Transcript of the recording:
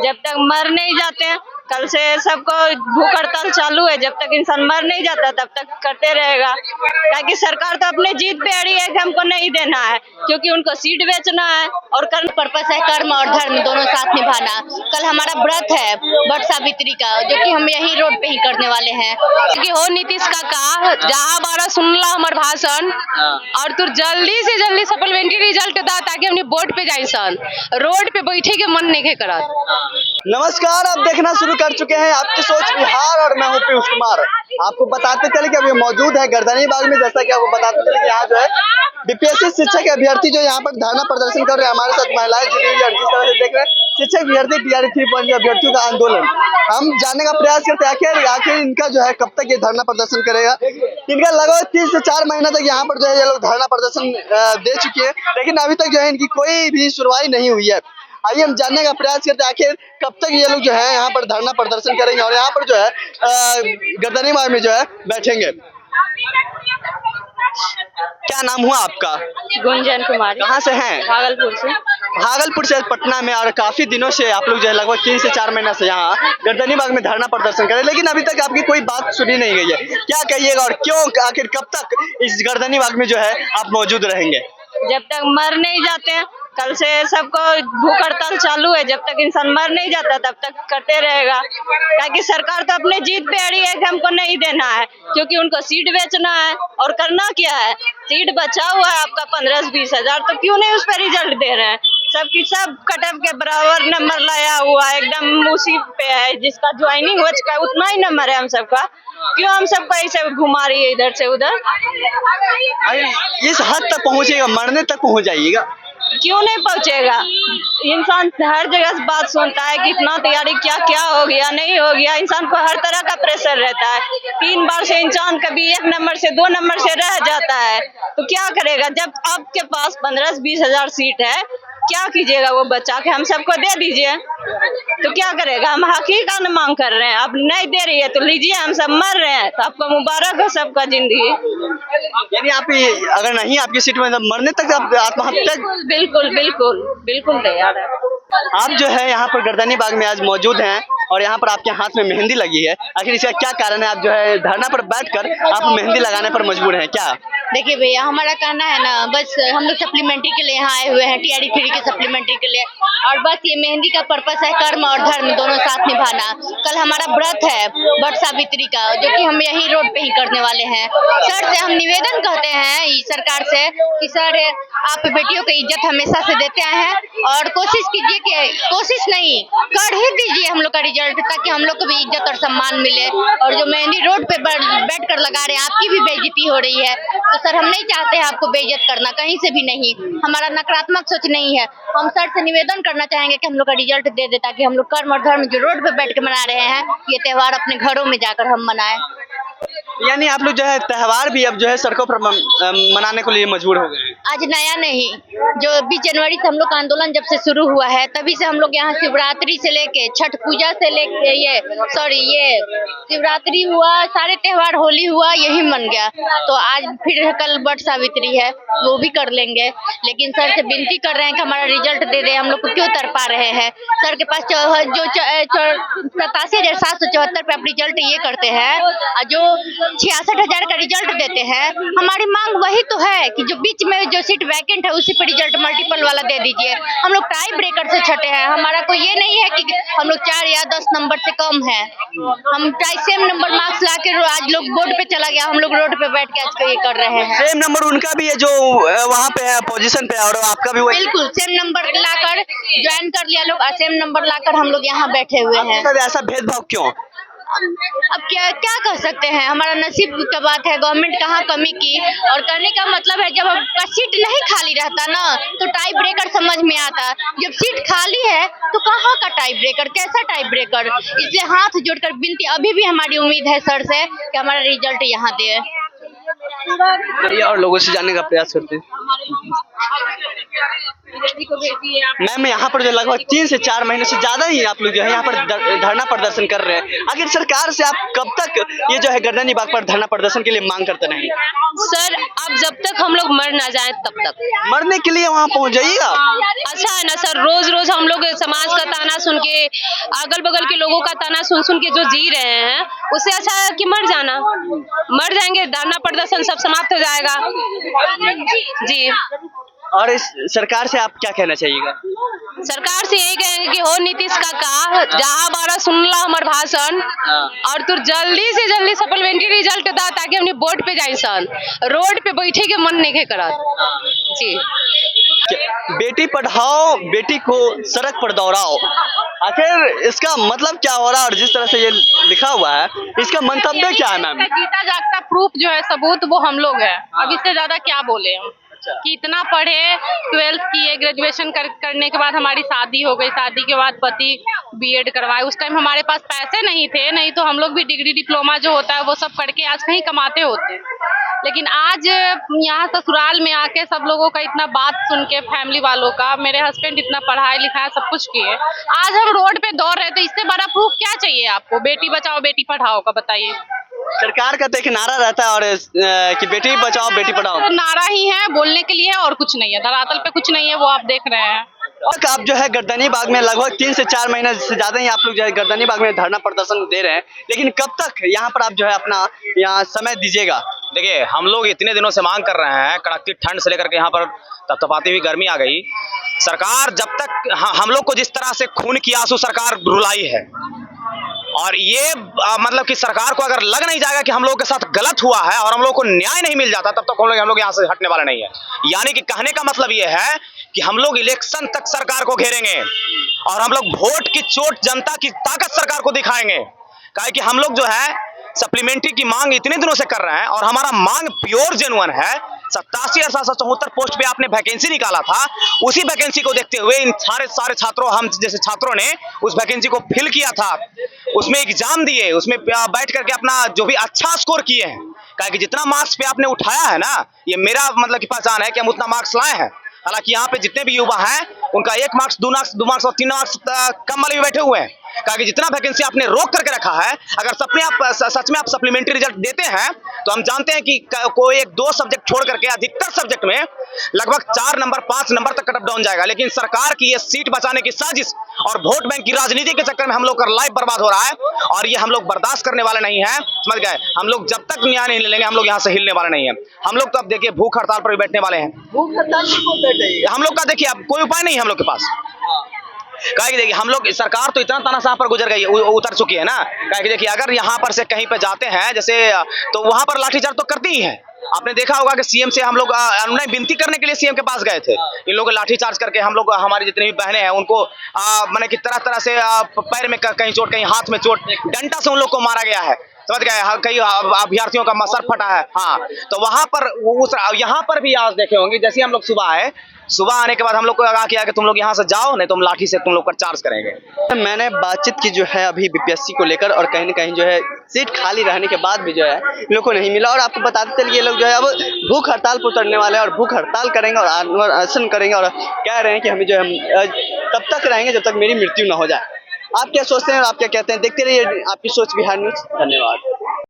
जब तक मर नहीं जाते हैं, कल से सबको भूख हड़ताल चालू है, जब तक इंसान मर नहीं जाता तब तक करते रहेगा। ताकि सरकार तो अपने जीत पे अड़ी है कि हमको नहीं देना है, क्योंकि उनको सीट बेचना है और कर्म पर्पस है, कर्म और धर्म दोनों साथ निभाना। कल हमारा व्रत है वट सावित्री का, जो कि हम यही रोड पे ही करने वाले हैं। क्योंकि हो नीतीश काका जहाँ बारा सुनला हमार भाषण और तू जल्दी से जल्दी सप्लीमेंट्री रिजल्ट दा, ताकि हमने वोट पे जाए सन, रोड पे बैठे के मन नहीं करत। नमस्कार, आप देखना शुरू कर चुके हैं आपकी सोच बिहार और मैं हूं पीयूष कुमार। आपको बताते चले कि अभी मौजूद है गर्दनीबाग में। जैसा कि आपको बताते चले कि यहाँ जो है बीपीएससी शिक्षक अभ्यर्थी जो यहाँ पर धरना प्रदर्शन कर रहे हैं, हमारे साथ महिलाएं जुड़ी हुई है। जिस तरह से देख रहे हैं शिक्षक अभ्यर्थी टीआरई 3.0 अभ्यर्थियों का आंदोलन, हम जानने का प्रयास करते हैं आखिर इनका जो है कब तक ये धरना प्रदर्शन करेगा। इनका लगभग 3 से 4 महीना तक यहाँ पर जो है ये लोग धरना प्रदर्शन दे चुके हैं, लेकिन अभी तक जो है इनकी कोई भी सुनवाई नहीं हुई है। आइए हम जानने का प्रयास करते हैं आखिर कब तक ये लोग जो है यहाँ पर धरना प्रदर्शन करेंगे और यहाँ पर जो है गर्दनीबाग में जो है बैठेंगे। क्या नाम हुआ आपका? गुंजन कुमारी। कहाँ से हैं? भागलपुर से। भागलपुर से पटना में। और काफी दिनों से आप लोग जो है लगभग 3 से 4 महीना से यहाँ गर्दनीबाग में धरना प्रदर्शन करें, लेकिन अभी तक आपकी कोई बात सुनी नहीं गई है। क्या कहिएगा और क्यों आखिर कब तक इस गर्दनीबाग में जो है आप मौजूद रहेंगे? जब तक मर नहीं जाते हैं, कल से सबको भूख हड़ताल चालू है, जब तक इंसान मर नहीं जाता तब तक करते रहेगा। ताकि सरकार तो अपने जीत पे अड़ी है कि हमको नहीं देना है, क्योंकि उनको सीट बेचना है और करना क्या है, सीट बचा हुआ है आपका 15-20 हजार, तो क्यों नहीं उस पर रिजल्ट दे रहे हैं। सबकी सब कटअप के बराबर नंबर लाया हुआ है, एकदम उसी पे है, जिसका ज्वाइनिंग हो चुका है उतना ही नंबर है हम सबका। क्यों हम सबको ऐसे घुमा रही है इधर से उधर? इस हद तक पहुंचेगा, मरने तक पहुंच जाइएगा। क्यों नहीं पहुंचेगा? इंसान हर जगह से बात सुनता है कि इतना तैयारी क्या हो गया नहीं हो गया, इंसान को हर तरह का प्रेशर रहता है। 3 बार से इंसान कभी 1 नंबर से 2 नंबर से रह जाता है, तो क्या करेगा? जब आपके पास 15-20 हजार सीट है, क्या कीजिएगा? वो बचा के हम सबको दे दीजिए, तो क्या करेगा? हम हकीकत का मांग कर रहे हैं, आप नहीं दे रही है तो लीजिए, हम सब मर रहे हैं, तो आपको मुबारक हो सबका जिंदगी। यानी आप अगर नहीं आपकी सीट में मरने तक आप आत्महत्या? बिल्कुल तैयार है। आप जो है यहाँ पर गर्दनीबाग में आज मौजूद हैं और यहाँ पर आपके हाथ में मेहंदी लगी है, आखिर इसका क्या कारण है? आप जो है धरना पर बैठकर आप मेहंदी लगाने पर मजबूर हैं क्या? देखिए भैया, हमारा कहना है ना, बस हम लोग सप्लीमेंट्री के लिए यहाँ आए हुए हैं, टीआरई 3 के सप्लीमेंट्री के लिए, और बस ये मेहंदी का पर्पस है कर्म और धर्म दोनों साथ निभाना। कल हमारा व्रत है वट सावित्री का, जो कि हम यही रोड पे ही करने वाले हैं। सर से हम निवेदन कहते हैं सरकार से कि सर आप बेटियों की इज्जत हमेशा से देते आए हैं और कोशिश कीजिए कि कोशिश नहीं कर ही दीजिए हम लोग का रिजल्ट, ताकि हम लोग को भी इज्जत और सम्मान मिले। और जो मेहंदी रोड पे बैठ कर लगा रहे हैं, आपकी भी बेइज्जती हो रही है, तो सर हम नहीं चाहते हैं आपको बेइज्जत करना, कहीं से भी नहीं। हमारा नकारात्मक सोच नहीं है। हम सर से निवेदन करना चाहेंगे कि हम लोग का रिजल्ट दे दे, ताकि हम लोग कर्म और धर्म जो रोड पे बैठ के मना रहे हैं, ये त्योहार अपने घरों में जाकर हम मनाएं। यानी आप लोग जो है त्योहार भी अब जो है सड़कों पर मनाने के लिए मजबूर हो गए? आज नया नहीं, जो 20 जनवरी से हम लोग का आंदोलन जब से शुरू हुआ है, तभी से हम लोग यहाँ शिवरात्रि से लेके छठ पूजा से लेके ये शिवरात्रि हुआ, सारे त्योहार, होली हुआ, यही मन गया। तो आज फिर कल वट सावित्री है, वो भी कर लेंगे, लेकिन सर से विनती कर रहे हैं कि हमारा रिजल्ट दे दे। हम लोग को क्यों तरपा रहे हैं? सर के पास जो 87,774 पे आप रिजल्ट ये करते हैं, जो 66,000 का रिजल्ट देते हैं। हमारी मांग वही तो है कि जो बीच में जो सीट वैकेंट है उसी पर रिजल्ट मल्टीपल वाला दे दीजिए। हम लोग टाई ब्रेकर से छटे हैं, हमारा कोई ये नहीं है कि हम लोग 4 या 10 नंबर से कम है। हम टाई सेम नंबर मार्क्स ला के आज लोग बोर्ड पे चला गया, हम लोग रोड पे बैठ के आज ये कर रहे हैं। सेम नंबर उनका भी है जो वहाँ पे है पोजीशन पे, और आपका भी वही? बिल्कुल सेम नंबर लाकर ज्वाइन कर लिया लोग, और सेम नंबर लाकर हम लोग यहाँ बैठे हुए हैं। ऐसा भेदभाव क्यों? अब क्या कह सकते हैं, हमारा नसीब का बात है। गवर्नमेंट कहाँ कमी की, और करने का मतलब है जब आपका सीट नहीं खाली रहता ना, तो टाई ब्रेकर समझ में आता। जब सीट खाली है तो कहाँ का टाई ब्रेकर, कैसा टाई ब्रेकर? इसलिए हाथ जोड़कर विनती अभी भी हमारी उम्मीद है सर से कि हमारा रिजल्ट यहाँ दे। और लोगों से जानने का प्रयास करते हैं। मैम यहाँ पर जो लगभग 3 से 4 महीने से ज्यादा ही आप लोग जो है यहाँ पर धरना प्रदर्शन कर रहे हैं। आखिर सरकार से आप कब तक ये जो है गर्दनी बाग पर धरना प्रदर्शन के लिए मांग करते रहेंगे? सर अब जब तक हम लोग मर ना जाए तब तक। मरने के लिए वहाँ पहुँच जाइएगा। अच्छा है ना सर, रोज रोज हम लोग समाज का ताना सुन के, अगल बगल के लोगों का ताना सुन सुन के जो जी रहे हैं, उससे अच्छा है कि मर जाना। मर जाएंगे, धरना प्रदर्शन सब समाप्त हो जाएगा जी। और इस सरकार से आप क्या कहना चाहिएगा? सरकार से यही कहेंगे कि हो नीतीश काका, जहाँ बारा सुनला हमार भाषण, और तू जल्दी से जल्दी सप्लीमेंट्री रिजल्ट दा ताकि हमने वोट पे जाए सन। रोड पे बैठे के मन नहीं करत जी। बेटी पढ़ाओ बेटी को सड़क पर दौड़ाओ, आखिर इसका मतलब क्या हो रहा है? और जिस तरह से ये लिखा हुआ है, इसका मंतव्य क्या है मैम? जीता जागता प्रूफ जो है, सबूत, वो हम लोग है। अब इससे ज्यादा क्या बोले हम कि इतना पढ़े, 12th किए, ग्रेजुएशन करने के बाद हमारी शादी हो गई, शादी के बाद पति बीएड करवाए। उस टाइम हमारे पास पैसे नहीं थे, नहीं तो हम लोग भी डिग्री डिप्लोमा जो होता है वो सब करके आज कहीं कमाते होते। लेकिन आज यहाँ ससुराल में आके सब लोगों का इतना बात सुन के, फैमिली वालों का, मेरे हस्बैंड इतना पढ़ाया लिखाया सब कुछ किए, आज हम रोड पे दौड़ रहे, तो इससे बड़ा प्रूफ क्या चाहिए आपको? बेटी बचाओ बेटी पढ़ाओ का बताइए। सरकार का तो एक नारा रहता है और कि बेटी बचाओ बेटी पढ़ाओ, तो नारा ही है, बोलने के लिए, और कुछ नहीं है। धरातल पे कुछ नहीं है, वो आप देख रहे हैं। आप जो है गर्दनी बाग में लगभग 3 से 4 महीने से ज्यादा ही आप लोग जो है गर्दनी बाग में धरना प्रदर्शन दे रहे हैं, लेकिन कब तक यहाँ पर आप जो है अपना यहाँ समय दीजिएगा? देखिए, हम लोग इतने दिनों से मांग कर रहे हैं, कड़कती ठंड से लेकर के यहाँ पर तपतपाती हुई गर्मी आ गई। सरकार जब तक हम लोग को जिस तरह से खून की आंसू सरकार रुलाई है, और ये मतलब कि सरकार को अगर लग नहीं जाएगा कि हम लोगों के साथ गलत हुआ है और हम लोग को न्याय नहीं मिल जाता, तब तक हम लोग यहाँ से हटने वाले नहीं है। यानी कि कहने का मतलब ये है कि हम लोग इलेक्शन तक सरकार को घेरेंगे और हम लोग वोट की चोट, जनता की ताकत सरकार को दिखाएंगे। काहे कि हम लोग जो है सप्लीमेंट्री की मांग इतने दिनों से कर रहे हैं और हमारा मांग प्योर जेन्युइन है। 87,774 पोस्ट पे आपने वैकेंसी निकाला था, उसी वैकेंसी को देखते हुए इन सारे छात्रों, हम जैसे छात्रों ने उस वैकेंसी को फिल किया था, उसमें एग्जाम दिए, उसमें बैठ करके अपना जो भी अच्छा स्कोर किए हैं। काहे कि जितना मार्क्स पे आपने उठाया है ना, ये मेरा मतलब की पहचान है कि हम उतना मार्क्स लाए हैं। हालांकि यहाँ पे जितने भी युवा हैं, उनका 1 मार्क्स, 2 मार्क्स और 3 मार्क्स कम वाले भी बैठे हुए हैं। क्योंकि जितना वैकेंसी आपने रोक करके रखा है, अगर सच में आप सप्लीमेंट्री रिजल्ट देते हैं, तो हम जानते हैं कि कोई 1-2 सब्जेक्ट छोड़ करके अधिकतर सब्जेक्ट में लगभग 4 नंबर 5 नंबर तक कट ऑफ डाउन जाएगा। लेकिन सरकार की ये सीट बचाने की साजिश और वोट बैंक की राजनीति के चक्कर में हम लोग का लाइफ बर्बाद हो रहा है, और ये हम लोग बर्दाश्त करने वाले नहीं है। समझ गए? हम लोग जब तक न्याय नहीं लेंगे, हम लोग यहाँ से हिलने वाले नहीं है। हम लोग तो अब देखिए भूख हड़ताल पर भी बैठने वाले हैं। भूख हड़ताल क्यों बैठे? हम लोग का देखिए अब कोई उपाय नहीं है हम लोग के पास। काहे देखिए, हम लोग सरकार तो इतना तानाशाह पर गुजर गई, उतर चुकी है ना। काहे देखिए, अगर यहाँ पर से कहीं पे जाते हैं जैसे, तो वहां पर लाठीचार्ज तो करती ही है। आपने देखा होगा कि सीएम से हम लोग अनुनय विनती करने के लिए सीएम के पास गए थे। इन लोगों को लाठीचार्ज करके हम लोग, हमारी जितनी भी बहनें हैं, उनको मैंने कि तरह तरह से पैर में कहीं चोट, कहीं हाथ में चोट, डंडा से उन लोग को मारा गया है। समझ गए? कई अभ्यर्थियों का सर फटा है। हाँ, तो वहां पर यहाँ पर भी आज देखे होंगे, जैसे हम लोग सुबह आए, सुबह आने के बाद हम लोग को कहा किया कि तुम लोग यहाँ से जाओ, नहीं तो हम लाठी से तुम लोग पर चार्ज करेंगे। मैंने बातचीत की जो है अभी बीपीएससी को लेकर, और कहीं ना कहीं जो है सीट खाली रहने के बाद भी जो है इन लोग को नहीं मिला। और आपको बताते चलिए, ये लोग जो है अब भूख हड़ताल पर उतरने वाले हैं और भूख हड़ताल करेंगे और आंदोलन करेंगे, और कह रहे हैं कि हमें जो है तब तक रहेंगे जब तक मेरी मृत्यु न हो जाए। आप क्या सोचते हैं और आप क्या कहते हैं? देखते रहिए आपकी सोच बिहार न्यूज। धन्यवाद।